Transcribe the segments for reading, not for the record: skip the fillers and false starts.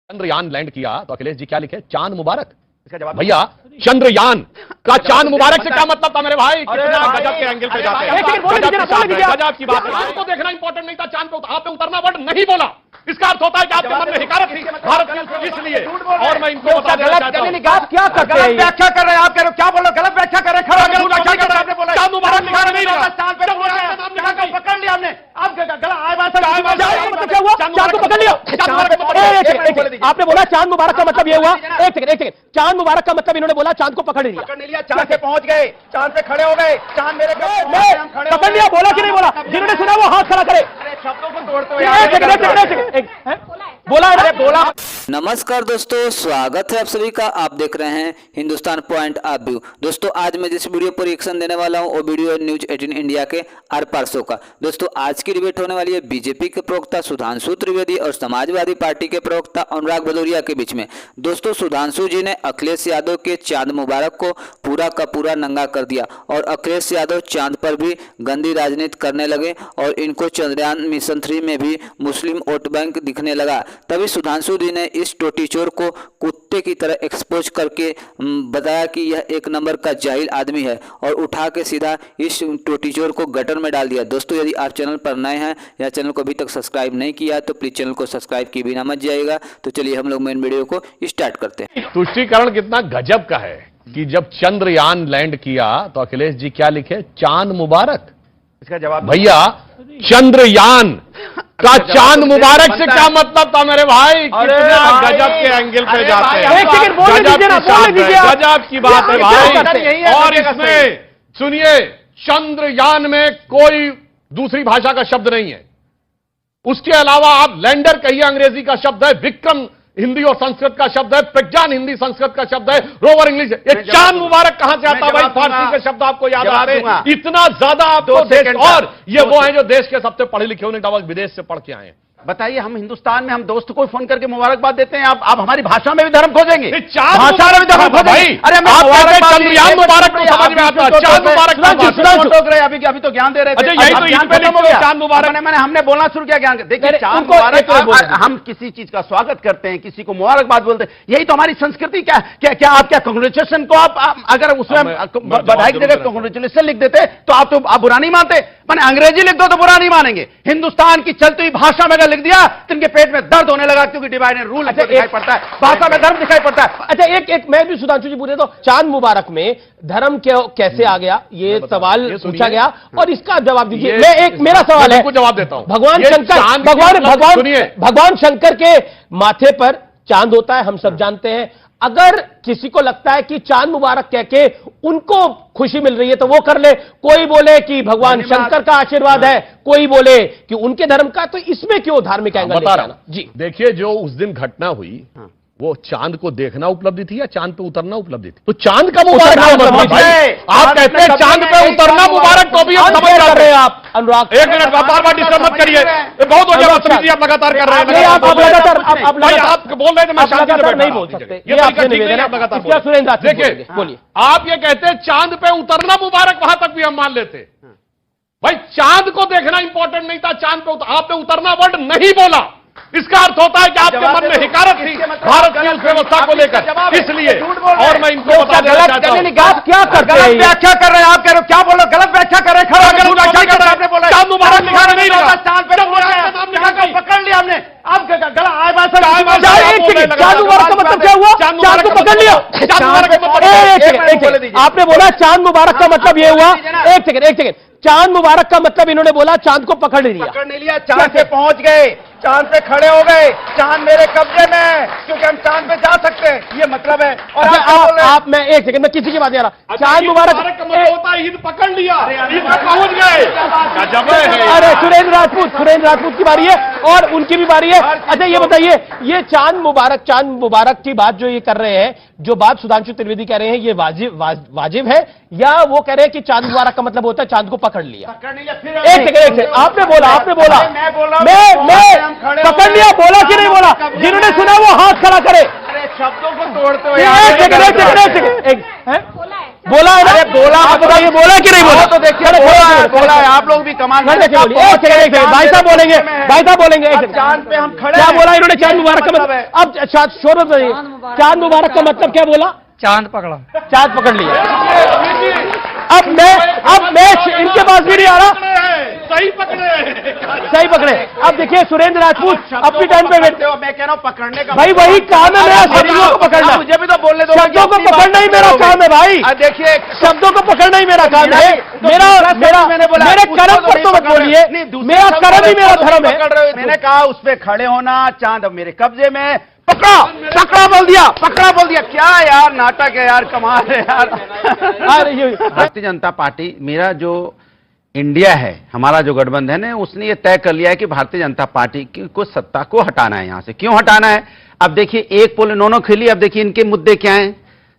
Chandrayaan land किया तो अखिलेश जी क्या लिखे? चांद मुबारक। इसका जवाब भैया, चंद्रयान का चांद मुबारक से क्या मतलब था मेरे भाई? कितना गजब के एंगल पे जाते हैं, गजब की बात है। चांद को देखना इंपॉर्टेंट नहीं था, चांद पे आप पे उतरना वर्ड नहीं बोला। इसका अर्थ होता है कि आपके मन में हिकारत थी भारत की, इसलिए। और मैं इनको बता देना चाहता हूं, आप क्या कर रहे हैं? व्याख्या कर रहे हैं, आप कह रहे हो क्या बोलो? गलत व्याख्या कर रहे हैं। चांद मुबारक लिखा नहीं रहा, चांद पे पकड़ लिया हमने। अब चांद को पकड़ लिया। आपने बोला चांद मुबारक का मतलब ये हुआ, एक सेकंड, चांद मुबारक का मतलब इन्होंने बोला चांद को पकड़ लिया। पकड़ लिया, चांद पे पहुंच गए, चांद पे खड़े हो गए, चांद मेरे पकड़ लिया। बोला कि नहीं बोला? जिन्होंने सुना वो हाथ खड़ा करे। शब्दों को तोड़ते बोला, अरे बोला। नमस्कार दोस्तों, स्वागत है आप सभी का। आप देख रहे हैं हिंदुस्तान पॉइंट ऑफ व्यू। दोस्तों, आज मैं जिस वीडियो पर रिएक्शन देने वाला हूं वो वीडियो न्यूज 18 इंडिया के आर पार शो का। दोस्तों, आज की डिबेट होने वाली है बीजेपी के प्रवक्ता सुधांशु त्रिवेदी और समाजवादी पार्टी के प्रवक्ता अनुराग भदौरिया के बीच में। दोस्तों, सुधांशु जी ने अखिलेश यादव के चांद मुबारक को पूरा का पूरा नंगा कर दिया और अखिलेश यादव चांद पर भी गंदी राजनीति करने लगे और इनको चंद्रयान मिशन 3 में भी मुस्लिम वोट बैंक दिखने लगा। तभी सुधांशु जी ने इस टोटी चोर को कुत्ते की तरह एक्सपोज करके बताया कि यह एक नंबर का जाहिल आदमी है और उठा के सीधा इस टोटी चोर को गटर में डाल दिया। दोस्तों, यदि आप चैनल पर नए हैं या चैनल को अभी तक सब्सक्राइब नहीं किया तो प्लीज चैनल को सब्सक्राइब किए बिना मत जाइएगा। तो चलिए हम लोग मेन वीडियो को स्टार्ट करते हैं। तुष्टीकरण कितना गजब का है कि जब चंद्रयान लैंड किया तो अखिलेश जी क्या लिखे? चांद मुबारक। इसका जवाब भैया, चंद्रयान का चांद मुबारक से क्या मतलब था मेरे भाई? कितना गजब के एंगल पे जाते हैं, गजब की बात है भाई। और इसमें सुनिए, चंद्रयान में कोई दूसरी भाषा का शब्द नहीं है। उसके अलावा आप लैंडर कहिए, अंग्रेजी का शब्द है, विक्रम हिंदी और संस्कृत का शब्द है, प्रज्ञान हिंदी संस्कृत का शब्द है, रोवर इंग्लिश। ये चांद मुबारक कहां से आता है भाई? फारसी के शब्द आपको याद आ रहे हैं? इतना ज्यादा आपको देश, और ये वो हैं जो देश के सबसे पढ़े लिखे होने विदेश से पढ़ के आए हैं। बताइए, हम हिंदुस्तान में हम दोस्त को फोन करके मुबारकबाद देते हैं, आप हमारी भाषा में भी धर्म खोजेंगे? भाषा में भी धर्म खोजेंगे? अरे चंद्रयान मुबारक तो समझ में आता है, चांद मुबारक अभी तो ज्ञान दे रहे थे। चांद मुबारक मैंने हमने बोलना शुरू किया ज्ञान। देखिए, चांद मुबारक, हम किसी चीज का स्वागत करते हैं, किसी को मुबारकबाद बोलते हैं, यही तो हमारी संस्कृति। क्या आप क्या कांग्रेचुलेशन को आप अगर उसमें बधाई की जगह कांग्रेचुलेशन लिख देते तो आप बुरा नहीं मानते? मैंने अंग्रेजी लिख दो तो बुरा नहीं मानेंगे। हिंदुस्तान की चलती हुई भाषा में लिख दिया तो इनके पेट में दर्द होने लगा, क्योंकि डिवाइड एंड रूल दिखाई पड़ता है, भाषा में धर्म दिखाई पड़ता है। अच्छा, एक मैं भी सुधांशु जी पूछे तो चांद मुबारक में धर्म कैसे आ गया, ये सवाल पूछा गया और इसका जवाब दीजिए। मैं एक मेरा सवाल है, जवाब देता हूं। भगवान शंकर के माथे पर चांद होता है, हम सब जानते हैं। अगर किसी को लगता है कि चांद मुबारक कह के उनको खुशी मिल रही है तो वो कर ले। कोई बोले कि भगवान शंकर का आशीर्वाद है, कोई बोले कि उनके धर्म का, तो इसमें क्यों धार्मिक एंगल बता रहा हूं जी? देखिए, जो उस दिन घटना हुई वो चांद को देखना उपलब्धि थी या चांद पे उतरना उपलब्धि थी? तो चांद का मुबारक आप कहते हैं चांद पे उतरना मुबारक, तो भी हम समझ रहे हैं। आप अनुराग, एक मिनट, बार डिस्टर्ब मत करिए, बहुत हो गया। आप लगातार कर रहे हैं, आप बोल रहे थे, मैं शांति से नहीं बोल सकते। ये आपसे निवेदन है, लगातार सुरेंद्र। देखिए, बोलिए, आप ये कहते हैं चांद पे उतरना मुबारक, वहां तक भी हम मान लेते भाई। चांद को देखना इंपॉर्टेंट नहीं था, चांद पे आप पे उतरना वर्ड नहीं बोला। इसका अर्थ होता है कि आपके मन में हिकारत थी भारत की उस व्यवस्था को लेकर, इसलिए। और मैं इनको बता देना चाहता हूं, आप क्या कर रहे हैं? व्याख्या कर रहे हैं, आप कह रहे हो क्या बोलो? गलत व्याख्या कर रहे हैं। चांद मुबारक लिखा नहीं रहा, चांद पे पकड़ लिया हमने। अब चांद मुबारक का मतलब क्या हुआ? चांद को पकड़ लिया। आपने बोला चांद मुबारक का मतलब ये हुआ, एक सेकंड, चांद मुबारक का मतलब इन्होंने बोला चांद को पकड़ लिया। चांद पे पहुंच गए, चांद पे खड़े हो गए, चांद मेरे कब्जे में है, क्योंकि हम चांद पे जा सकते हैं, ये मतलब है। और आप मैं एक सेकंड में किसी की बात नहीं आ रहा। चांद मुबारक का मतलब होता है ईद पकड़ लिया, ईद पे पहुंच गए। अरे सुरेंद्र राजपूत की बारी है और उनकी भी बारी है। अच्छा, ये बताइए, ये चांद मुबारक की बात जो ये कर रहे हैं, जो बात सुधांशु त्रिवेदी कह रहे हैं, ये वाजिब है या वो कह रहे हैं कि चांद मुबारक का मतलब होता है चांद को पकड़ लिया? एक सेकंड, आपने बोला मैं पकड़ लिया, बोला कि नहीं बोला? जिन्होंने सुना वो हाथ खड़ा करे। शब्दों को तोड़ते हुए बोला है ना? अरे बोला, आप बताइए, बोला कि नहीं बोला? तो देखिए बोला है, आप लोग भी कमाल भाई साहब बोलेंगे, भाई साहब बोलेंगे। चांद पे हम खड़े क्या हैं। बोला इन्होंने? चांद मुबारक का मतलब, अब शोर बताइए, चांद मुबारक का मतलब क्या बोला? चांद पकड़ा, चांद पकड़ लिया। अब मैं इनके पास भी नहीं आ रहा। सही पकड़े। अब देखिए सुरेंद्र राजपूत अपनी टाइम पे बैठते हो। मैं कह रहा हूँ पकड़ने का भाई वही काम है मेरा, शब्दों को पकड़ना। मुझे भी तो बोलने दो। शब्दों को पकड़ना ही मेरा काम है भाई। देखिए शब्दों को पकड़ना ही मेरा काम है। मेरे कर्म पर तो मत बोलिए, मेरा कर्म ही मेरा धर्म है। मैंने कहा उस पर खड़े होना, चांद अब मेरे कब्जे में, पकड़ा बोल दिया। क्या यार नाटक है यार, कमाल है यार। भारतीय जनता पार्टी, मेरा जो इंडिया है, हमारा जो गठबंधन है, उसने ये तय कर लिया है कि भारतीय जनता पार्टी को सत्ता को हटाना है। यहां से क्यों हटाना है? अब देखिए एक पोल इन्होंने खेली। अब देखिए इनके मुद्दे क्या हैं।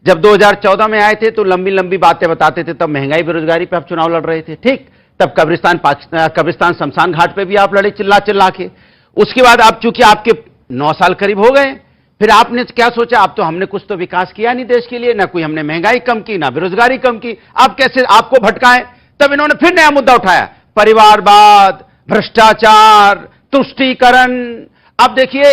जब 2014 में आए थे तो लंबी लंबी बातें बताते थे, तब महंगाई बेरोजगारी पे आप चुनाव लड़ रहे थे, ठीक। तब कब्रिस्तान शमशान घाट पे भी आप लड़े चिल्ला के। उसके बाद आप चूंकि आपके 9 साल करीब हो गए, फिर आपने क्या सोचा? अब तो हमने कुछ तो विकास किया नहीं देश के लिए, ना कोई हमने महंगाई कम की, ना बेरोजगारी कम की। अब कैसे आपको भटकाएं? तब इन्होंने फिर नया मुद्दा उठाया, परिवारवाद, भ्रष्टाचार, तुष्टीकरण। अब देखिए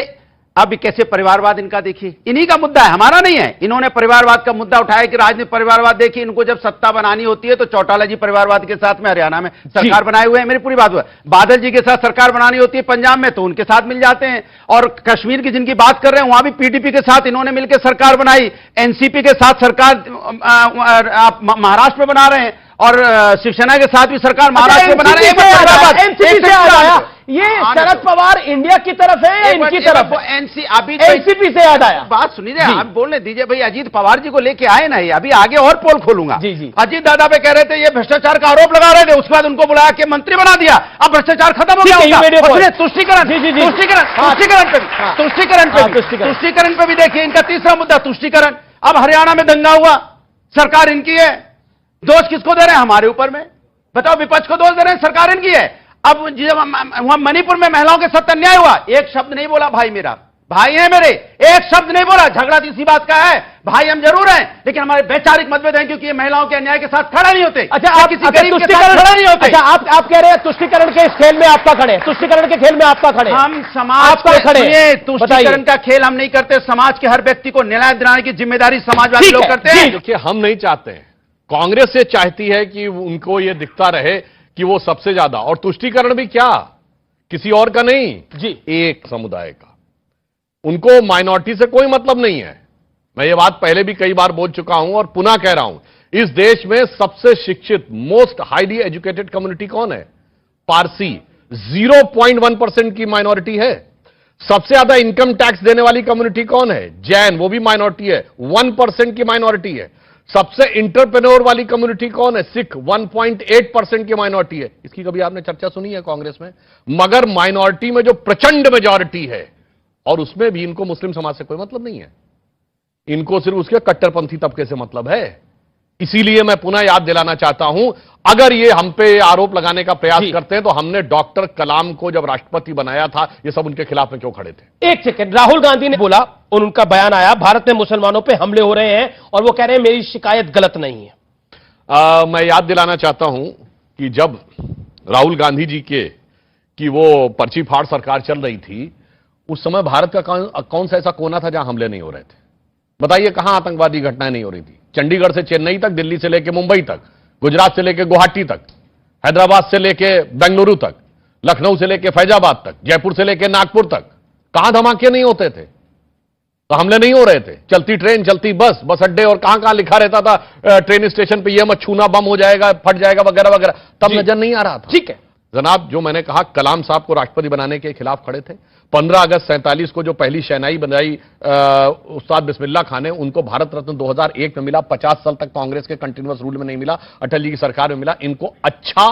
अब कैसे परिवारवाद इनका, देखिए इन्हीं का मुद्दा है, हमारा नहीं है। इन्होंने परिवारवाद का मुद्दा उठाया कि राजनीतिक परिवारवाद। देखिए इनको जब सत्ता बनानी होती है तो चौटाला जी परिवारवाद के साथ में हरियाणा में सरकार बनाए हुए हैं, मेरी पूरी बात हुआ। बादल जी के साथ सरकार बनानी होती है पंजाब में तो उनके साथ मिल जाते हैं। और कश्मीर की जिनकी बात कर रहे हैं वहां भी पीडीपी के साथ इन्होंने मिलकर सरकार बनाई। एनसीपी के साथ सरकार आप महाराष्ट्र में बना रहे हैं, और शिवसेना के साथ भी सरकार महाराष्ट्र में बना रहे हैं। ये शरद पवार इंडिया की तरफ है या इनकी तरफ? एनसीपी से याद आया। बात सुनिए, आप बोलने दीजिए भाई। अजीत पवार जी को लेके आए ना, ये अभी आगे और पोल खोलूंगा। जी। अजीत दादा पे कह रहे थे ये भ्रष्टाचार का आरोप लगा रहे थे, उसके बाद उनको बुलाया कि मंत्री बना दिया, अब भ्रष्टाचार खत्म हो गया। तुष्टीकरण पे भी देखिए इनका तीसरा मुद्दा तुष्टीकरण। अब हरियाणा में दंगा हुआ, सरकार इनकी है, दोष किसको दे रहे हैं? हमारे ऊपर में। बताओ, विपक्ष को दोष दे रहे हैं, सरकार इनकी है। अब जब वहां मणिपुर में महिलाओं के साथ अन्याय हुआ, एक शब्द नहीं बोला भाई, मेरा भाई है मेरे, एक शब्द नहीं बोला। झगड़ा तो इसी बात का है, भाई हम जरूर हैं, लेकिन हमारे वैचारिक मतभेद हैं, क्योंकि ये महिलाओं के अन्याय के साथ खड़ा नहीं होते। अच्छा, आप किसी गरीब के साथ खड़ा नहीं होते। अच्छा, आप कह रहे हैं तुष्टीकरण के इस खेल में आपका खड़े, तुष्टीकरण के खेल में आपका खड़े। हम समाज को खड़े, तुष्टीकरण का खेल हम नहीं करते। समाज के हर व्यक्ति को न्याय दिलाने की जिम्मेदारी समाजवादी लोग करते हैं। देखिए हम नहीं चाहते हैं, कांग्रेस ये चाहती है कि उनको ये दिखता रहे कि वो सबसे ज्यादा, और तुष्टीकरण भी क्या किसी और का नहीं जी, एक समुदाय का। उनको माइनॉरिटी से कोई मतलब नहीं है। मैं ये बात पहले भी कई बार बोल चुका हूं और पुनः कह रहा हूं, इस देश में सबसे शिक्षित, मोस्ट हाईली एजुकेटेड कम्युनिटी कौन है? पारसी। 0.1% की माइनॉरिटी है। सबसे ज्यादा इनकम टैक्स देने वाली कम्युनिटी कौन है? जैन, वो भी माइनॉरिटी है, 1% की माइनॉरिटी है। सबसे इंटरप्रेन्योर वाली कम्युनिटी कौन है? सिख, 1.8% की माइनॉरिटी है। इसकी कभी आपने चर्चा सुनी है कांग्रेस में? मगर माइनॉरिटी में जो प्रचंड मेजॉरिटी है, और उसमें भी इनको मुस्लिम समाज से कोई मतलब नहीं है, इनको सिर्फ उसके कट्टरपंथी तबके से मतलब है। इसीलिए मैं पुनः याद दिलाना चाहता हूं, अगर ये हम पे आरोप लगाने का प्रयास करते हैं तो हमने डॉक्टर कलाम को जब राष्ट्रपति बनाया था, ये सब उनके खिलाफ में क्यों खड़े थे? एक सेकंड, राहुल गांधी ने बोला और उनका बयान आया, भारत में मुसलमानों पे हमले हो रहे हैं, और वो कह रहे हैं मेरी शिकायत गलत नहीं है। मैं याद दिलाना चाहता हूं कि जब राहुल गांधी जी की वो पर्ची फाड़ सरकार चल रही थी, उस समय भारत का कौन सा ऐसा कोना था जहां हमले नहीं हो रहे थे? बताइए, कहां आतंकवादी घटनाएं नहीं हो रही थी? चंडीगढ़ से चेन्नई तक, दिल्ली से लेकर मुंबई तक, गुजरात से लेकर गुवाहाटी तक, हैदराबाद से लेकर बेंगलुरु तक, लखनऊ से लेकर फैजाबाद तक, जयपुर से लेकर नागपुर तक, कहां धमाके नहीं होते थे? तो हमले नहीं हो रहे थे। चलती ट्रेन, चलती बस अड्डे, और कहां कहां लिखा रहता था ट्रेन स्टेशन पे, ये मत छूना, बम हो जाएगा, फट जाएगा, वगैरह वगैरह, तब नजर नहीं आ रहा था। ठीक है जनाब, जो मैंने कहा, कलाम साहब को राष्ट्रपति बनाने के खिलाफ खड़े थे। 15 अगस्त 47 को जो पहली शहनाई बनाई उस्ताद बिस्मिल्लाह खान ने, उनको भारत रत्न 2001 में मिला। 50 साल तक कांग्रेस के कंटिन्यूअस रूल में नहीं मिला, अटल जी की सरकार में मिला। इनको अच्छा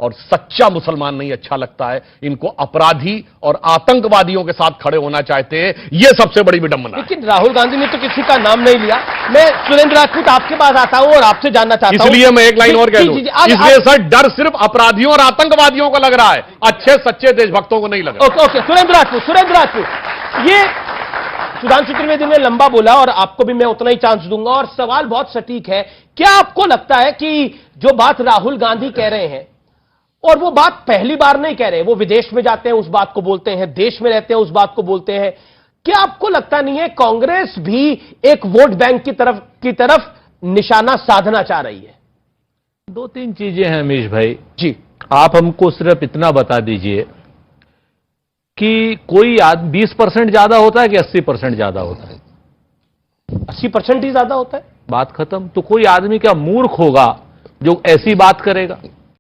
और सच्चा मुसलमान नहीं अच्छा लगता है, इनको अपराधी और आतंकवादियों के साथ खड़े होना चाहते हैं। यह सबसे बड़ी विडंबना है। लेकिन राहुल गांधी ने तो किसी का नाम नहीं लिया। मैं सुरेंद्र राजपूत आपके पास आता हूं और आपसे जानना चाहता हूं, इसलिए मैं एक लाइन और कह दूं, इसलिए सर डर सिर्फ अपराधियों और आतंकवादियों को लग रहा है, अच्छे सच्चे देशभक्तों को नहीं लग रहा। ओके, सुरेंद्र राजपूत, ये सुधांशु त्रिवेदी ने लंबा बोला और आपको भी मैं उतना ही चांस दूंगा, और सवाल बहुत सटीक है क्या आपको लगता है कि जो बात राहुल गांधी कह रहे हैं, और वो बात पहली बार नहीं कह रहे, वो विदेश में जाते हैं उस बात को बोलते हैं, देश में रहते हैं उस बात को बोलते हैं, क्या आपको लगता नहीं है कांग्रेस भी एक वोट बैंक की तरफ निशाना साधना चाह रही है? दो तीन चीजें हैं अमीश भाई जी, आप हमको सिर्फ इतना बता दीजिए कि कोई 20% ज्यादा होता है कि 80% ज्यादा होता है? 80% ही ज्यादा होता है। बात खत्म। तो कोई आदमी क्या मूर्ख होगा जो ऐसी बात करेगा?